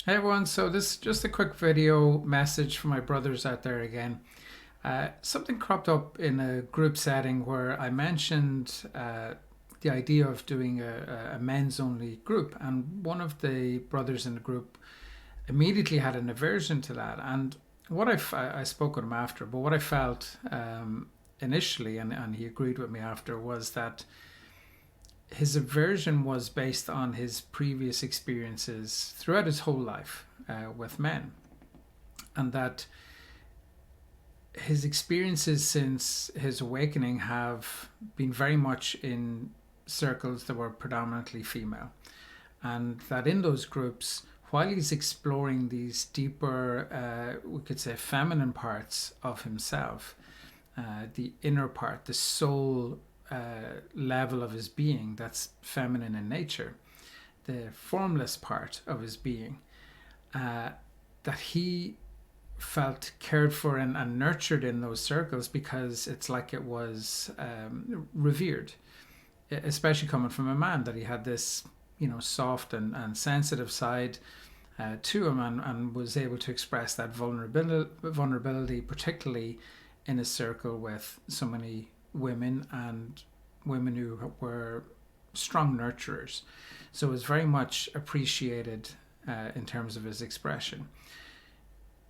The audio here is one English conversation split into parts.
Hey everyone, so this is just a quick video message for my brothers out there again. Something cropped up in a group setting where I mentioned the idea of doing a men's only group, and one of the brothers in the group immediately had an aversion to that. And I spoke with him after, but what I felt initially, and he agreed with me after, was that his aversion was based on his previous experiences throughout his whole life with men, and that his experiences since his awakening have been very much in circles that were predominantly female, and that in those groups, while he's exploring these deeper, we could say, feminine parts of himself, the inner part, the soul level of his being that's feminine in nature, the formless part of his being, uh, that he felt cared for and nurtured in those circles because it's like it was revered, especially coming from a man, that he had this, soft and sensitive side to him, and was able to express that vulnerability, particularly in a circle with so many women and women who were strong nurturers. So it was very much appreciated in terms of his expression.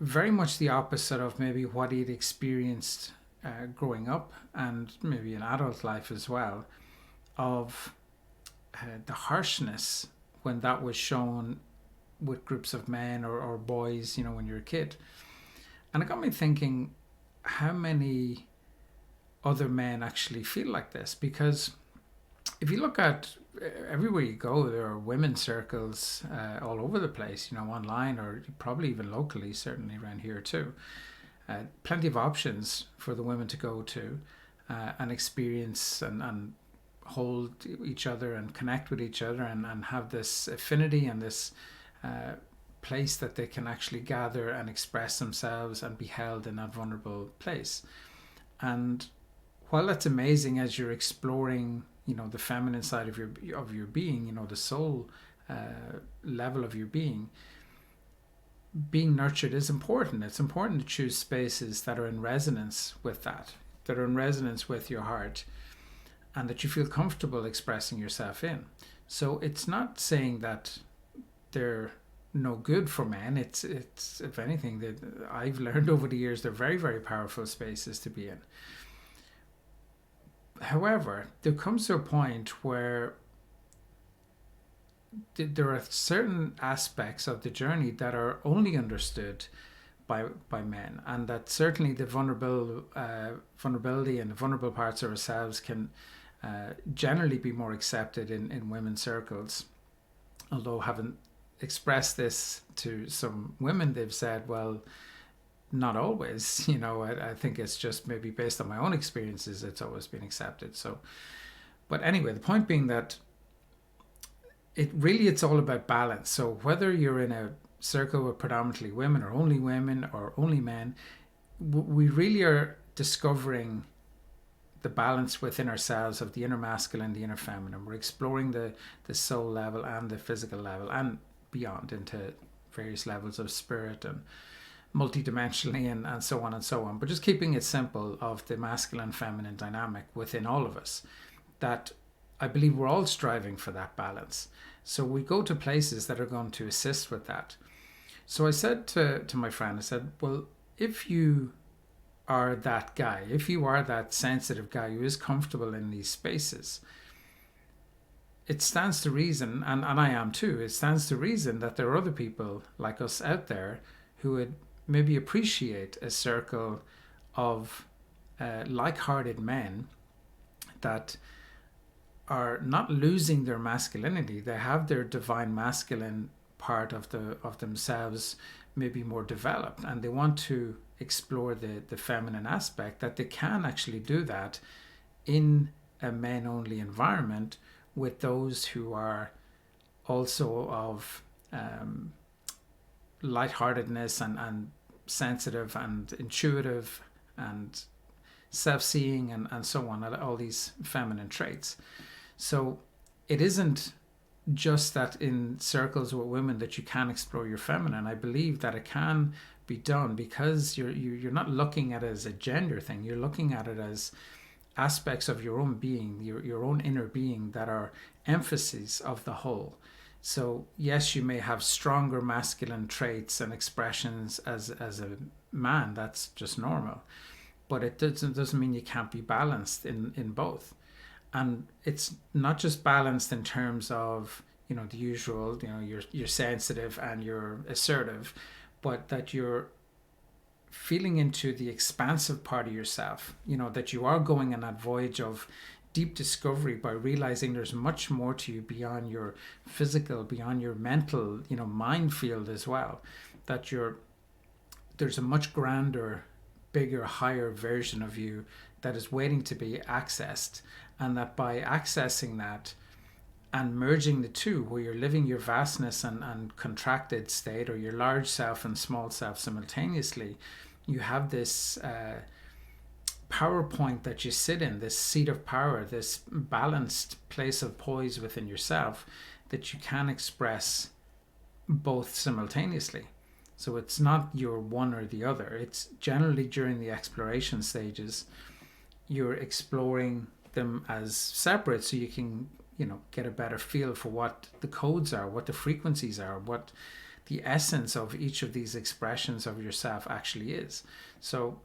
Very much the opposite of maybe what he'd experienced growing up, and maybe in adult life as well, of the harshness when that was shown with groups of men or boys, when you're a kid. And it got me thinking, how many other men actually feel like this? Because if you look at everywhere you go, there are women's circles all over the place, online or probably even locally, certainly around here too. Plenty of options for the women to go to and experience and hold each other and connect with each other, and have this affinity and this place that they can actually gather and express themselves and be held in that vulnerable place. And while that's amazing as you're exploring, the feminine side of your being, the soul level of your being nurtured is important. It's important to choose spaces that are in resonance with that are in resonance with your heart, and that you feel comfortable expressing yourself in. So it's not saying that they're no good for men. It's if anything, that I've learned over the years, they're very, very powerful spaces to be in. However, there comes to a point where there are certain aspects of the journey that are only understood by men, and that certainly the vulnerability and the vulnerable parts of ourselves can generally be more accepted in women's circles. Although, having expressed this to some women, they've said, well, not always. I think it's just maybe based on my own experiences, it's always been accepted. So, but anyway, the point being that it's all about balance. So whether you're in a circle with predominantly women or only men, we really are discovering the balance within ourselves of the inner masculine, the inner feminine. We're exploring the soul level and the physical level and beyond into various levels of spirit and multidimensionally, and so on and so on. But just keeping it simple, of the masculine feminine dynamic within all of us, that I believe we're all striving for that balance. So we go to places that are going to assist with that. So I said to my friend, I said, well, if you are that guy, if you are that sensitive guy who is comfortable in these spaces, it stands to reason, and I am too, it stands to reason that there are other people like us out there who would maybe appreciate a circle of like-hearted men that are not losing their masculinity. They have their divine masculine part of themselves maybe more developed, and they want to explore the feminine aspect, that they can actually do that in a men only environment with those who are also of lightheartedness and sensitive and intuitive and self-seeing and so on, all these feminine traits. So it isn't just that in circles with women that you can explore your feminine. I believe that it can be done because you're not looking at it as a gender thing. You're looking at it as aspects of your own being, your own inner being, that are emphases of the whole. So yes, you may have stronger masculine traits and expressions as a man. That's just normal, but it doesn't mean you can't be balanced in both. And it's not just balanced in terms of, the usual, you're sensitive and you're assertive, but that you're feeling into the expansive part of yourself, that you are going on that voyage of deep discovery by realizing there's much more to you beyond your physical, beyond your mental, mind field as well. That there's a much grander, bigger, higher version of you that is waiting to be accessed. And that by accessing that and merging the two, where you're living your vastness and contracted state, or your large self and small self simultaneously, you have this power point that you sit in, this seat of power, this balanced place of poise within yourself, that you can express both simultaneously. So it's not your one or the other. It's generally during the exploration stages, you're exploring them as separate, so you can get a better feel for what the codes are, what the frequencies are, what the essence of each of these expressions of yourself actually is. So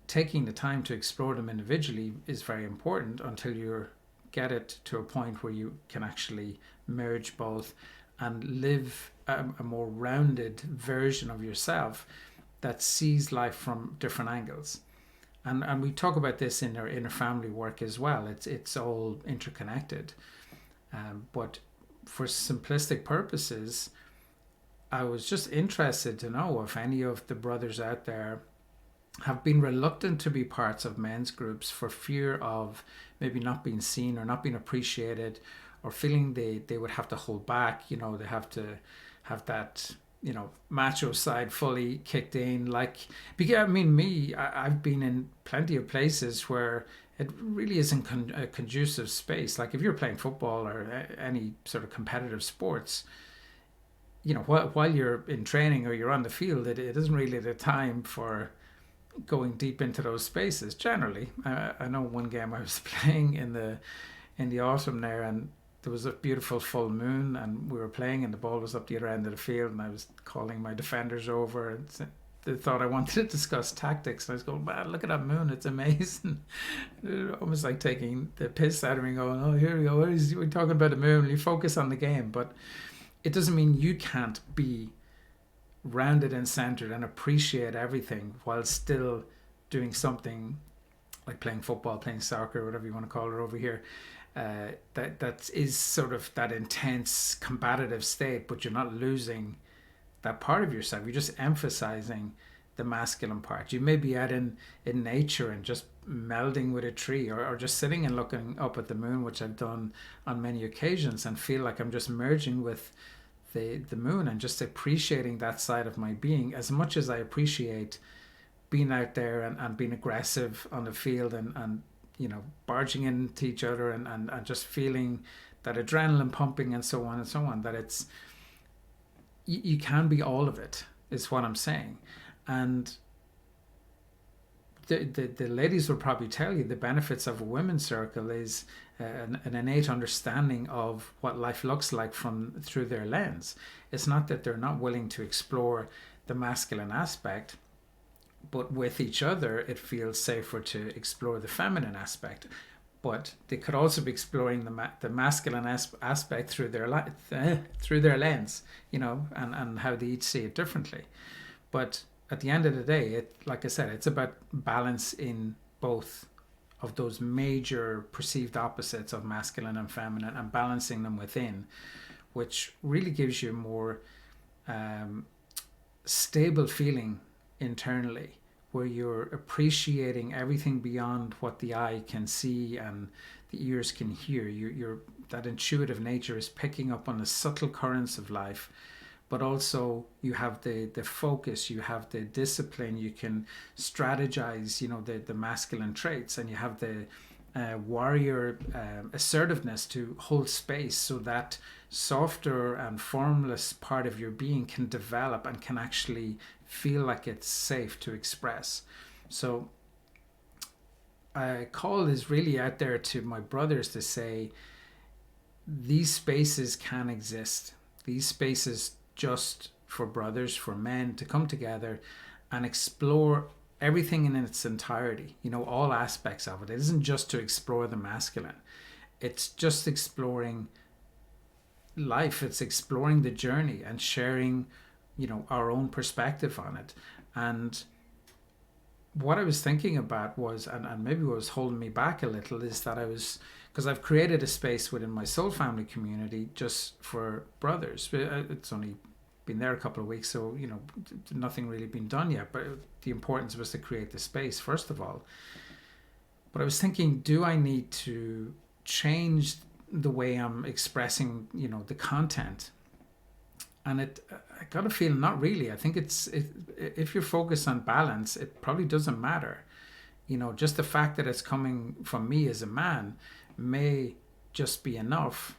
taking the time to explore them individually is very important until you get it to a point where you can actually merge both and live a more rounded version of yourself that sees life from different angles. And we talk about this in our inner family work as well. It's all interconnected. But for simplistic purposes, I was just interested to know if any of the brothers out there have been reluctant to be parts of men's groups for fear of maybe not being seen or not being appreciated, or feeling they would have to hold back. They have to have that macho side fully kicked in. Because I've been in plenty of places where it really isn't a conducive space. Like if you're playing football or any sort of competitive sports, while you're in training or you're on the field, it isn't really the time for going deep into those spaces generally. I know one game I was playing in the autumn there, and there was a beautiful full moon, and we were playing, and the ball was up the other end of the field, and I was calling my defenders over, and they thought I wanted to discuss tactics, and I was going, "Man, look at that moon, it's amazing." Almost like taking the piss out of me, going, "Oh, here we go, we're talking about the moon." You focus on the game, but it doesn't mean you can't be rounded and centered and appreciate everything while still doing something like playing football, playing soccer, whatever you want to call it over here. That is sort of that intense combative state, but you're not losing that part of yourself. You're just emphasizing the masculine part. You may be out in nature and just melding with a tree, or just sitting and looking up at the moon, which I've done on many occasions, and feel like I'm just merging with the moon and just appreciating that side of my being as much as I appreciate being out there and being aggressive on the field and barging into each other and just feeling that adrenaline pumping and so on and so on. That it's you can be all of it, is what I'm saying. And the ladies will probably tell you the benefits of a women's circle is an innate understanding of what life looks like through their lens. It's not that they're not willing to explore the masculine aspect, but with each other it feels safer to explore the feminine aspect. But they could also be exploring the masculine aspect through their lens, and how they each see it differently. But at the end of the day, like I said, it's about balance in both of those major perceived opposites of masculine and feminine, and balancing them within, which really gives you a more stable feeling internally, where you're appreciating everything beyond what the eye can see and the ears can hear. That intuitive nature is picking up on the subtle currents of life, but also you have the focus, you have the discipline, you can strategize, the masculine traits, and you have the warrior assertiveness to hold space so that softer and formless part of your being can develop and can actually feel like it's safe to express. So a call is really out there to my brothers to say these spaces can exist. These spaces just for brothers, for men to come together and explore everything in its entirety, all aspects of it. It isn't just to explore the masculine. It's just exploring life. It's exploring the journey and sharing, our own perspective on it. And what I was thinking about was, and maybe what was holding me back a little, is that because I've created a space within my soul family community just for brothers. It's only been there a couple of weeks, so nothing really been done yet, but the importance was to create the space first of all. But I was thinking, do I need to change the way I'm expressing the content? And I got a feeling not really. I think if you're focused on balance, it probably doesn't matter. Just the fact that it's coming from me as a man may just be enough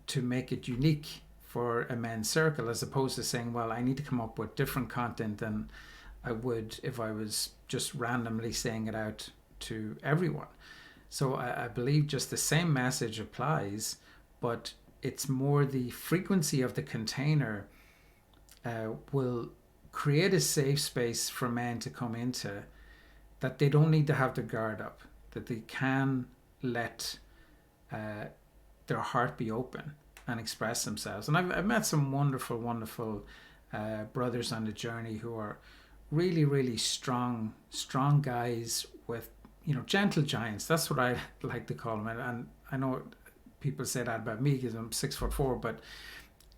to make it unique for a men's circle, as opposed to saying, well, I need to come up with different content than I would if I was just randomly saying it out to everyone. So I believe just the same message applies, but it's more the frequency of the container will create a safe space for men to come into, that they don't need to have their guard up, that they can let their heart be open and express themselves. And I've met some wonderful brothers on the journey who are really, really strong guys with, gentle giants. That's what I like to call them. And I know people say that about me because I'm 6'4", but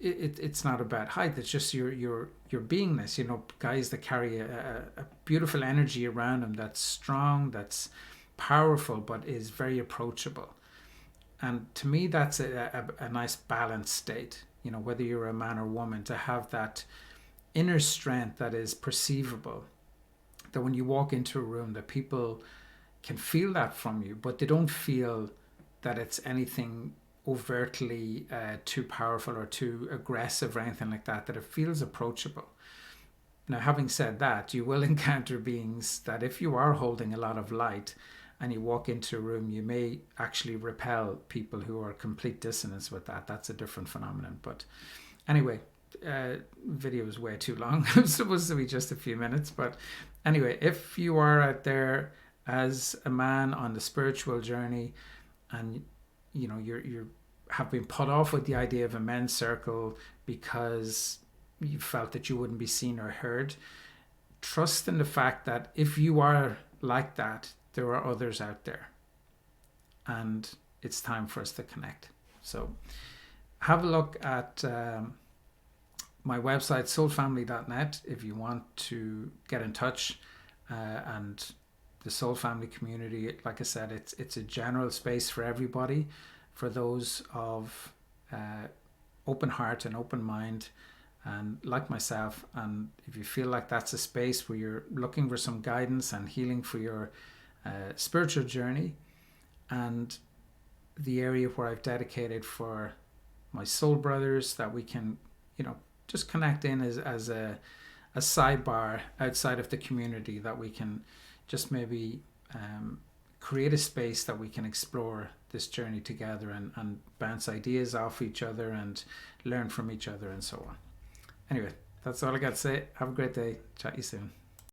it's not about height. It's just your beingness. Guys that carry a beautiful energy around them that's strong, that's powerful, but is very approachable. And to me, that's a nice balanced state. Whether you're a man or woman, to have that inner strength that is perceivable, that when you walk into a room, that people can feel that from you, but they don't feel that it's anything overtly too powerful or too aggressive or anything like that, that it feels approachable. Now, having said that, you will encounter beings that if you are holding a lot of light and you walk into a room, you may actually repel people who are complete dissonance with that. That's a different phenomenon. But anyway, video is way too long. It's supposed to be just a few minutes. But anyway, if you are out there as a man on the spiritual journey and you have been put off with the idea of a men's circle because you felt that you wouldn't be seen or heard, trust in the fact that if you are like that, there are others out there, and it's time for us to connect. So have a look at my website, soulfamily.net, if you want to get in touch. And the soul family community, like I said, it's a general space for everybody, for those of open heart and open mind, and like myself. And if you feel like that's a space where you're looking for some guidance and healing for your spiritual journey, and the area where I've dedicated for my soul brothers, that we can just connect in as a sidebar outside of the community, that we can just maybe create a space that we can explore this journey together and bounce ideas off each other and learn from each other and so on. Anyway, that's all I got to say. Have a great day. Chat to you soon.